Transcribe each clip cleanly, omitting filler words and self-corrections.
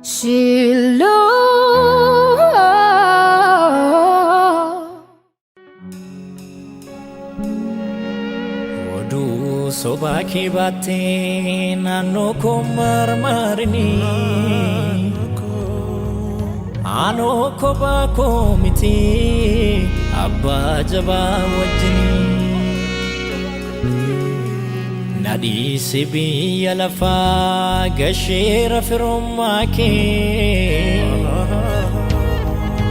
Shiloh. Oduu sobaa kee baattee naannoo koo marmarini aanoo kophaa koo miti abbaa jabaa wajjini nadhiisi biyya lafaa gasheera firummaa kee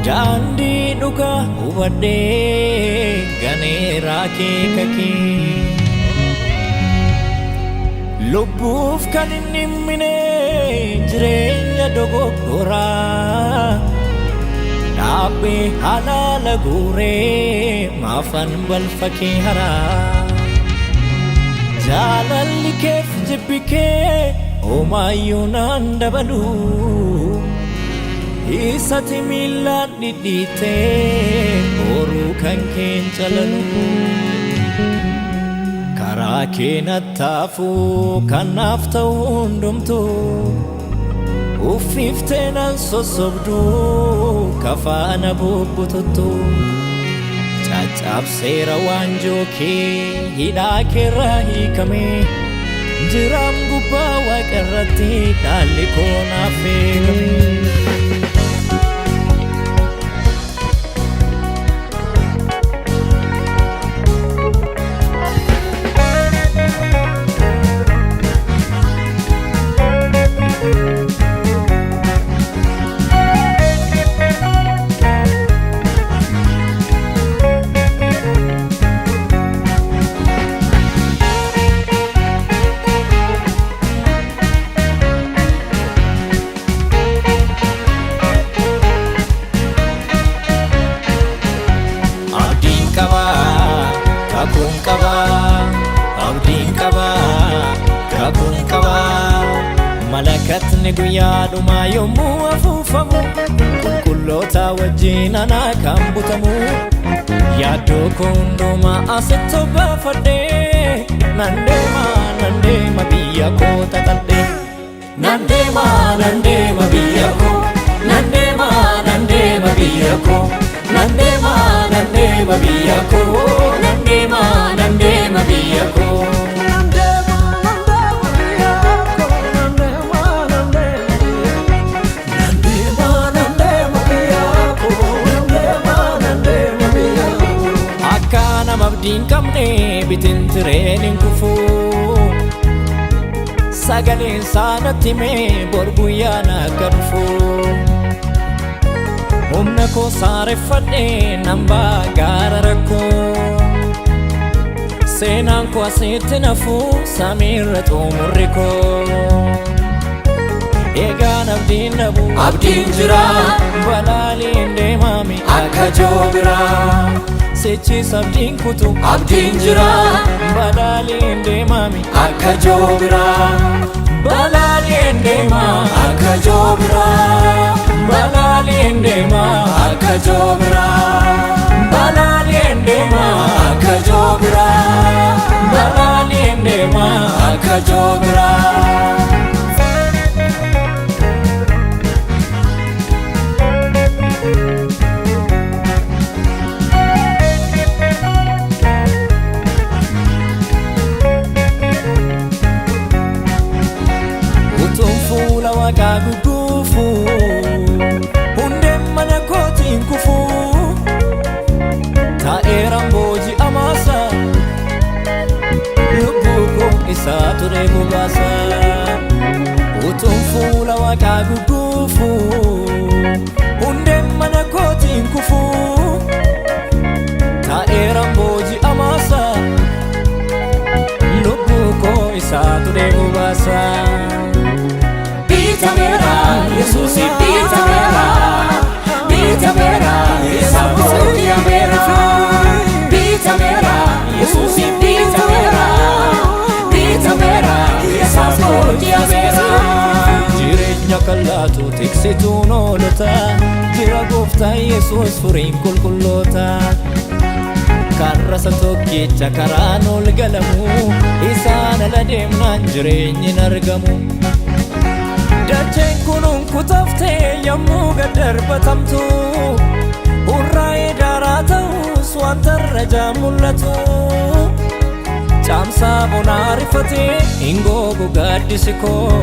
daandii dhugaa hubadhee ganeeraa kee kakee lubbuuf kan inni himmine jireenya dogoggoraa dhaabbee halaala guuree maafan balfa kee haraa jaalalli keef jibbi kee homaayyuu naan dabalu isati miilaan dhidhiitee boruu kan keen calalu karaa kee nattaafuu kanaaf ta'u hundumtuu uffiftee nan sossobduu kafaana bubbututtu caccabseera waanjoo kee hidhaa keerraa hiikamee jiraam gubbaa waaqarratti dhaalli koo naaf eegame. Malakatni guyyaa dhumaa yommuu afuufamu qulqulloota wajjin anaa kan butamu yaaddoo koo hundumaa asitti obbaafadhee nan deema biyya koo tatal'ee nan deema biyya koo nan deema biyya koo nan deema biyya koo nan deema biyya koo. Abdiin qabne bitintireen hin kufu sagaleen saanatti mee bor guyyaan akka dhufu humna koo saareffadhee nan ba'a gaara rakkoo seenaan koo asitti nafu samiirra xumurri koo eegaan abdiin dhabu abdiin jira balaaliin deemame akka joobiraa Sechis abdiin kutu abdiin jira balaaliin deemame akka joobiraa balaaliin deema akka joobiraa balaaliin deema akka joobiraa balaaliin deema akka joobiraa balaaliin deema akka joobiraa. Waaqaa gugguufu hundeen mana kootiin kufu taa'eeraan booji'amaasa lubbuu koo isaa ture bobaasa utuun fuula waaqaa gugguufu hundeen mana kootiin kufu taa'eeraan booji'amaasa lubbuu koo isaa ture bobaasa. Bitamera, Jesus bitamera, bitamera, Yesamoya mera. Bitamera, Jesus bitamera, bitamera, Yesamoya mera. Jireenya kallaatu tiksituun oolota jira gooftaa Yesuus furiin qulqulloota karrasa tokkicha karaan ol galamu isaan ala deemnaan jireenyi hin argamu. dacheen kunuun kutaftee yommuu gad darbatamtu hurraa'ee daaraa ta'us wanta irra mul'atu caamsaa bonaa rifatee hin googu gaaddisi koo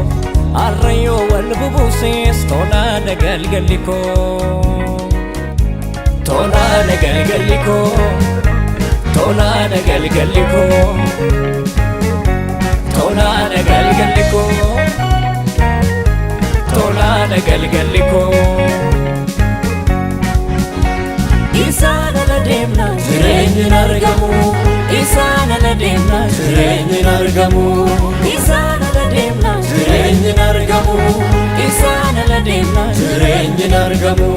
arrayyoo wal bubuusees tolaadha galgalli koo tolaadha galgalli koo tolaadha galgalli koo tolaadha galgalli koo tolaadha galgalli koo isaan ala deemna jireenyi hin argamu isaan ala deemna jireenyi hin argamu isaan ala deemna jireenyi hin argamu isaan ala deemna jireenyi hin argamu